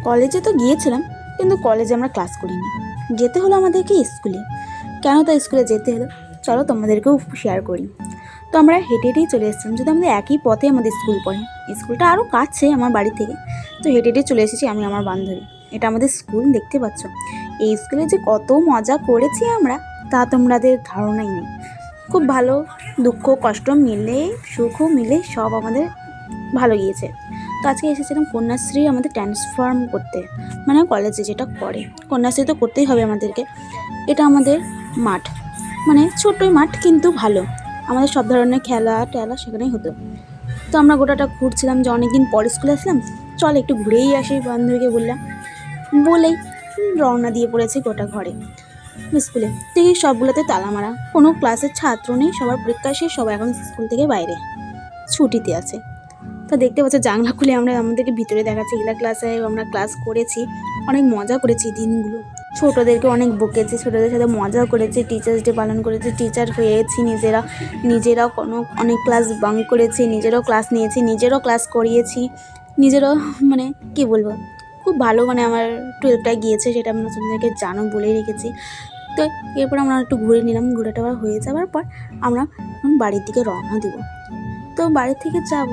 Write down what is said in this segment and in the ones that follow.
কলেজে তো গিয়েছিলাম, কিন্তু কলেজে আমরা ক্লাস করিনি। যেতে হলো আমাদেরকে স্কুলে। কেন তা স্কুলে যেতে হলো চলো তোমাদেরকেও শেয়ার করি। তো আমরা হেঁটে হেঁটেই চলে এসেছিলাম, যদি আমাদের একই পথে আমাদের স্কুল পড়ে। স্কুলটা আরও কাছে আমার বাড়ি থেকে। তো হেঁটে হেঁটে চলে এসেছি আমি আমার বান্ধবী। এটা আমাদের স্কুল, দেখতে পাচ্ছ। এই স্কুলে যে কত মজা করেছি আমরা, তা তোমাদের ধারণাই নেই। খুব ভালো, দুঃখ কষ্ট মিলে, সুখও মিলে সব আমাদের ভালো গিয়েছে। তো আজকে এসেছিলাম কন্যাশ্রী আমাদের ট্রান্সফর্ম করতে, মানে কলেজে যেটা করে কন্যাশ্রী তো করতেই হবে আমাদেরকে। এটা আমাদের মাঠ, মানে ছোট্টই মাঠ কিন্তু ভালো। আমাদের সব ধরনের খেলা টেলা সেখানেই হতো। তো আমরা গোটাটা ঘুরছিলাম, যে অনেকদিন পর স্কুলে আসলাম, চল একটু ঘুরেই আসি, বান্ধবীকে বললাম। বলেই রওনা দিয়ে পড়েছি গোটা ঘরে। স্কুলে দেখি সবগুলোতে তালা মারা, কোনো ক্লাসের ছাত্র নেই, সবার পরীক্ষা শেষ, সবাই এখন স্কুল থেকে বাইরে ছুটিতে আছে। তা দেখতে পাচ্ছ জানলা খুলে আমরা আমাদেরকে ভিতরে দেখাচ্ছি, এগুলা ক্লাসে আমরা ক্লাস করেছি, অনেক মজা করেছি দিনগুলো। ছোটোদেরকে অনেক বকেছি, ছোটোদের সাথে মজা করেছি, টিচার্স ডে পালন করেছি, টিচার হয়েছি নিজেরাও অনেক ক্লাস বাঙ্ক করেছি, নিজেরাও ক্লাস নিয়েছি, নিজেরাও ক্লাস করিয়েছি, নিজেরাও মানে কি বলবো, খুব ভালো। মানে আমার 12টায় গিয়েছে, সেটা আমি তোমাদেরকে জানো বলেই রেখেছি। তো এরপর আমরা একটু ঘুরে নিলাম, ঘুরে টাবার হয়ে যাওয়ার পর আমরা বাড়ির দিকে রওনা দিব। তো বাড়ি থেকে যাব,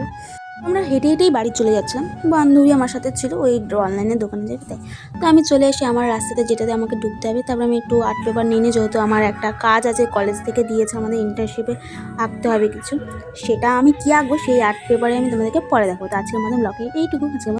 আমরা হেঁটে হেঁটেই বাড়ি চলে যাচ্ছিলাম। বান্ধবী আমার সাথে ছিল, ওই অনলাইনের দোকানে যেতে। তাই তো আমি চলে আসি আমার রাস্তাতে, যেটাতে আমাকে ঢুকতে হবে। তারপর আমি একটু আর্ট পেপার নিয়ে নিই, যেহেতু আমার একটা কাজ আছে, কলেজ থেকে দিয়েছে আমাদের ইন্টার্নশিপে আঁকতে হবে কিছু। সেটা আমি কী আঁকবো সেই আর্ট পেপারে আমি তোমাদেরকে পরে দেখো। তো আজকের মতন ব্লগে এইটুকু। আজকে